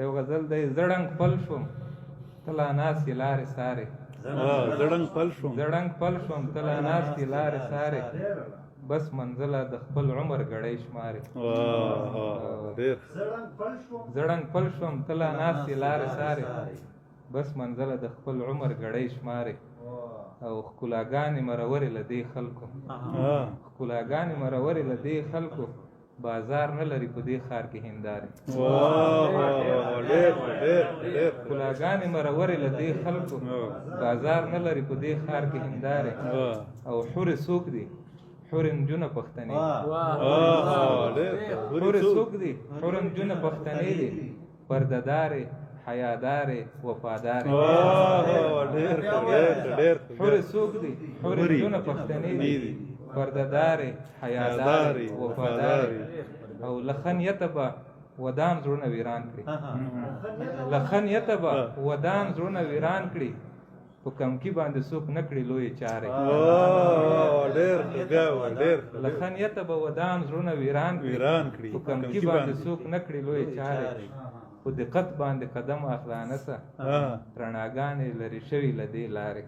یو غزل دی زړنګ پل شوم تلا ناستې لارې سارې زړنګ پل شوم زړنګ پل شوم تلا ناستې لارې سارې بس منزله د خپل عمر ګړۍ شمارې زړنګ پل شوم تلا ناستې لارې سارې بس منزله د خپل عمر ګړۍ شمارې او ښکلاګانې مرورې له دې خلکو ښکلاګانې مرورې له دې خلکو بازار نه لري په دې ښار کې هندارې ښکلاګانې مرورې له دې خلکو بازار نه لري په دې ښار کې هندارې او حورې څوک دي حورې نجونه پښتنې حورې څوک دي حورې نجونه پښتنې دي پردهدارې حیادارې وفادارې حورې څوک دي حورې نجونه پښتنې دي پردهدارې حیادارې وفادارې او له خنیته به ودان زړونه ویران کړي له خنیته به ودان زړونه ویران کړي په کمکي باندې څوک نه کړي لویې چارې له خنیته به ودان زړونه ویران کړي په کمکي باندې څوک نه کړي لویې چارې په دقت باندې قدم اخلانه سه رڼاګانې لرې شوي له دې لارې